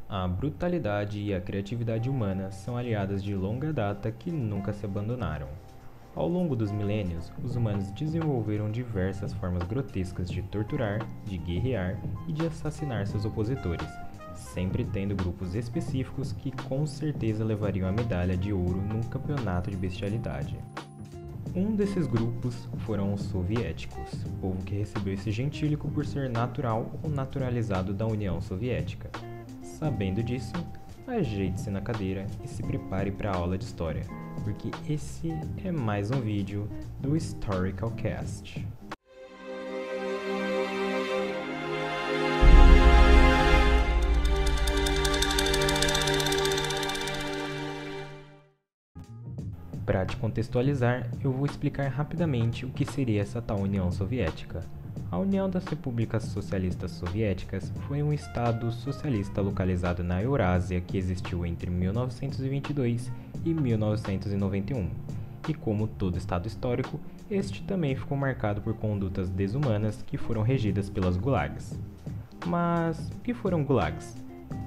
A brutalidade e a criatividade humana são aliadas de longa data que nunca se abandonaram. Ao longo dos milênios, os humanos desenvolveram diversas formas grotescas de torturar, de guerrear e de assassinar seus opositores, sempre tendo grupos específicos que com certeza levariam a medalha de ouro num campeonato de bestialidade. Um desses grupos foram os soviéticos, povo que recebeu esse gentílico por ser natural ou naturalizado da União Soviética. Sabendo disso, ajeite-se na cadeira e se prepare para a aula de história, porque esse é mais um vídeo do Historical Cast. Para te contextualizar, eu vou explicar rapidamente o que seria essa tal União Soviética. A União das Repúblicas Socialistas Soviéticas foi um estado socialista localizado na Eurásia que existiu entre 1922 e 1991. E como todo estado histórico, este também ficou marcado por condutas desumanas que foram regidas pelas gulags. Mas o que foram gulags?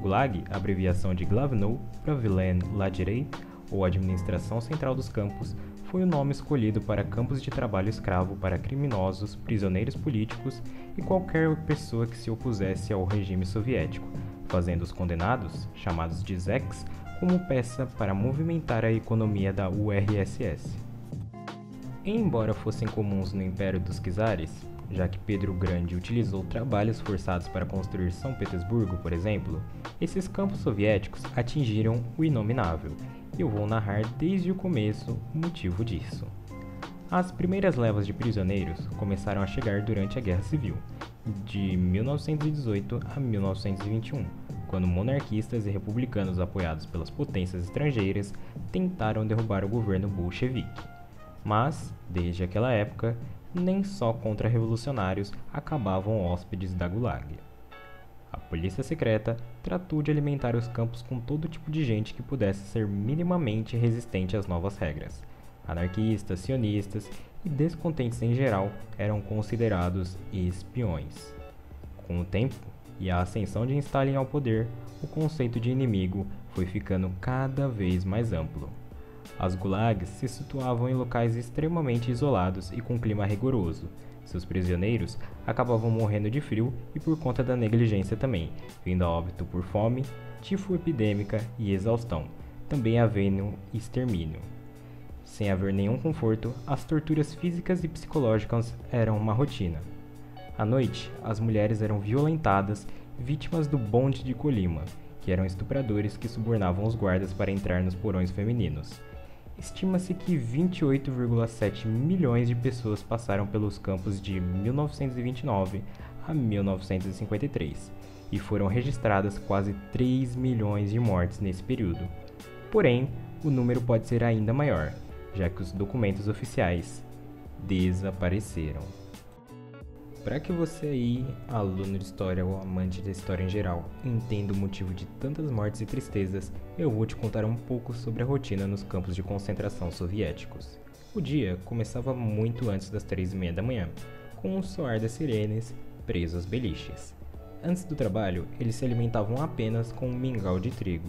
Gulag, abreviação de Glavnou Pravilen Ladjerei, ou Administração Central dos Campos, foi o nome escolhido para campos de trabalho escravo para criminosos, prisioneiros políticos e qualquer pessoa que se opusesse ao regime soviético, fazendo os condenados, chamados de zeks, como peça para movimentar a economia da URSS. Embora fossem comuns no Império dos Czares, já que Pedro o Grande utilizou trabalhos forçados para construir São Petersburgo, por exemplo, esses campos soviéticos atingiram o inominável. E eu vou narrar desde o começo o motivo disso. As primeiras levas de prisioneiros começaram a chegar durante a Guerra Civil, de 1918 a 1921, quando monarquistas e republicanos apoiados pelas potências estrangeiras tentaram derrubar o governo bolchevique. Mas, desde aquela época, nem só contra-revolucionários acabavam hóspedes da Gulag. A polícia secreta tratou de alimentar os campos com todo tipo de gente que pudesse ser minimamente resistente às novas regras. Anarquistas, sionistas e descontentes em geral eram considerados espiões. Com o tempo e a ascensão de Stalin ao poder, o conceito de inimigo foi ficando cada vez mais amplo. As gulags se situavam em locais extremamente isolados e com clima rigoroso. Seus prisioneiros acabavam morrendo de frio e por conta da negligência também, vindo a óbito por fome, tifo epidêmica e exaustão, também havendo extermínio. Sem haver nenhum conforto, as torturas físicas e psicológicas eram uma rotina. À noite, as mulheres eram violentadas, vítimas do bonde de Colima, que eram estupradores que subornavam os guardas para entrar nos porões femininos. Estima-se que 28,7 milhões de pessoas passaram pelos campos de 1929 a 1953 e foram registradas quase 3 milhões de mortes nesse período. Porém, o número pode ser ainda maior, já que os documentos oficiais desapareceram. Para que você aí, aluno de história ou amante da história em geral, entenda o motivo de tantas mortes e tristezas, eu vou te contar um pouco sobre a rotina nos campos de concentração soviéticos. O dia começava muito antes das 3:30 da manhã, com o soar das sirenes preso aos beliches. Antes do trabalho, eles se alimentavam apenas com um mingau de trigo,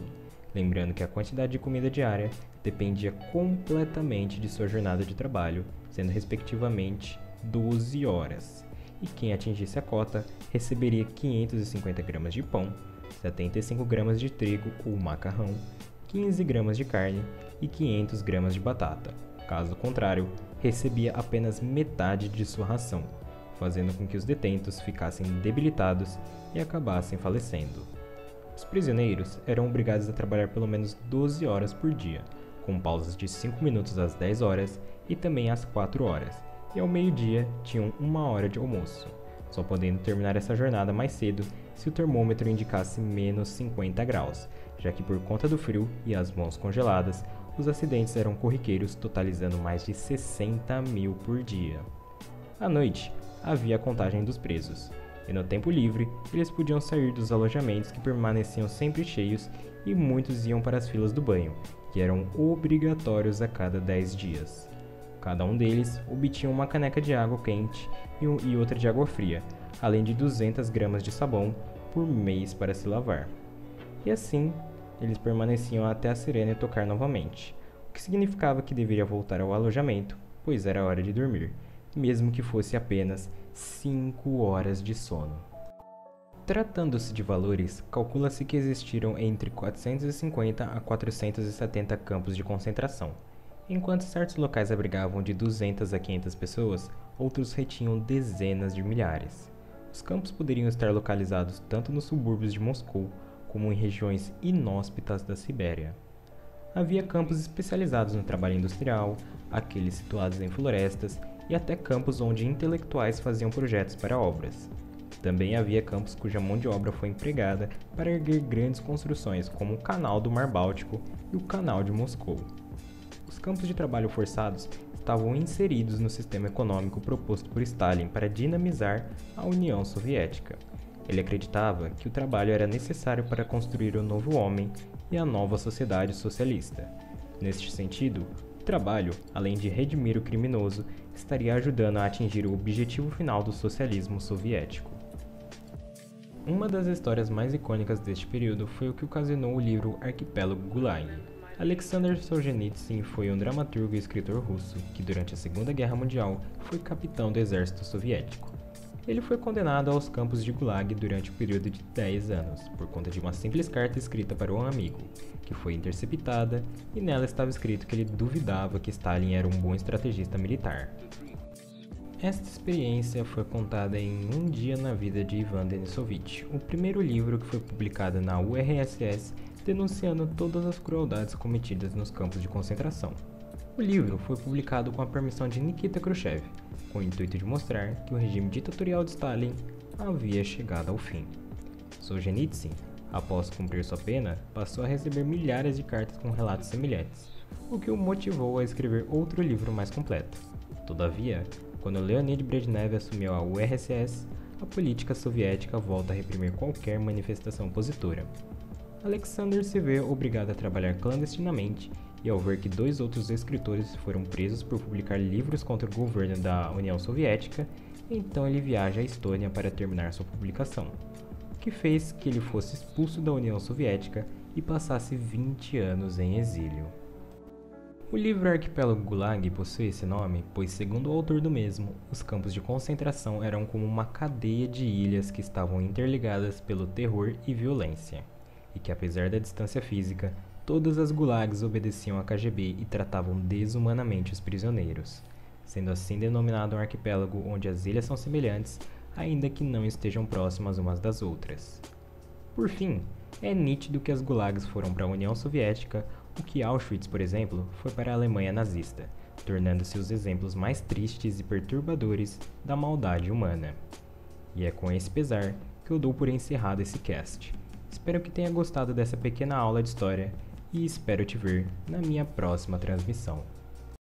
lembrando que a quantidade de comida diária dependia completamente de sua jornada de trabalho, sendo respectivamente 12 horas. E quem atingisse a cota receberia 550 gramas de pão, 75 gramas de trigo ou macarrão, 15 gramas de carne e 500 gramas de batata. Caso contrário, recebia apenas metade de sua ração, fazendo com que os detentos ficassem debilitados e acabassem falecendo. Os prisioneiros eram obrigados a trabalhar pelo menos 12 horas por dia, com pausas de 5 minutos às 10 horas e também às 4 horas. E ao meio-dia tinham 1 hora de almoço, só podendo terminar essa jornada mais cedo se o termômetro indicasse menos 50 graus, já que por conta do frio e as mãos congeladas, os acidentes eram corriqueiros, totalizando mais de 60 mil por dia. À noite, havia a contagem dos presos, e no tempo livre, eles podiam sair dos alojamentos que permaneciam sempre cheios e muitos iam para as filas do banho, que eram obrigatórios a cada 10 dias. Cada um deles obtinha uma caneca de água quente e outra de água fria, além de 200 gramas de sabão por mês para se lavar. E assim, eles permaneciam até a sirene tocar novamente, o que significava que deveria voltar ao alojamento, pois era hora de dormir, mesmo que fosse apenas 5 horas de sono. Tratando-se de valores, calcula-se que existiram entre 450 a 470 campos de concentração. Enquanto certos locais abrigavam de 200 a 500 pessoas, outros retinham dezenas de milhares. Os campos poderiam estar localizados tanto nos subúrbios de Moscou como em regiões inóspitas da Sibéria. Havia campos especializados no trabalho industrial, aqueles situados em florestas e até campos onde intelectuais faziam projetos para obras. Também havia campos cuja mão de obra foi empregada para erguer grandes construções, como o Canal do Mar Báltico e o Canal de Moscou. Os campos de trabalho forçados estavam inseridos no sistema econômico proposto por Stalin para dinamizar a União Soviética. Ele acreditava que o trabalho era necessário para construir o novo homem e a nova sociedade socialista. Neste sentido, o trabalho, além de redimir o criminoso, estaria ajudando a atingir o objetivo final do socialismo soviético. Uma das histórias mais icônicas deste período foi o que ocasionou o livro Arquipélago Gulag. Alexander Solzhenitsyn foi um dramaturgo e escritor russo que, durante a Segunda Guerra Mundial, foi capitão do exército soviético. Ele foi condenado aos campos de Gulag durante o período de 10 anos, por conta de uma simples carta escrita para um amigo, que foi interceptada, e nela estava escrito que ele duvidava que Stalin era um bom estrategista militar. Esta experiência foi contada em Um Dia na Vida de Ivan Denisovich, o primeiro livro que foi publicado na URSS denunciando todas as crueldades cometidas nos campos de concentração. O livro foi publicado com a permissão de Nikita Khrushchev, com o intuito de mostrar que o regime ditatorial de Stalin havia chegado ao fim. Solzhenitsyn, após cumprir sua pena, passou a receber milhares de cartas com relatos semelhantes, o que o motivou a escrever outro livro mais completo. Todavia, quando Leonid Brezhnev assumiu a URSS, a política soviética volta a reprimir qualquer manifestação opositora. Alexander se vê obrigado a trabalhar clandestinamente e, ao ver que 2 outros escritores foram presos por publicar livros contra o governo da União Soviética, então ele viaja à Estônia para terminar sua publicação, o que fez que ele fosse expulso da União Soviética e passasse 20 anos em exílio. O livro Arquipélago Gulag possui esse nome, pois, segundo o autor do mesmo, os campos de concentração eram como uma cadeia de ilhas que estavam interligadas pelo terror e violência, e que, apesar da distância física, todas as gulags obedeciam à KGB e tratavam desumanamente os prisioneiros, sendo assim denominado um arquipélago onde as ilhas são semelhantes, ainda que não estejam próximas umas das outras. Por fim, é nítido que as gulags foram para a União Soviética, o que Auschwitz, por exemplo, foi para a Alemanha nazista, tornando-se os exemplos mais tristes e perturbadores da maldade humana. E é com esse pesar que eu dou por encerrado esse cast. Espero que tenha gostado dessa pequena aula de história e espero te ver na minha próxima transmissão.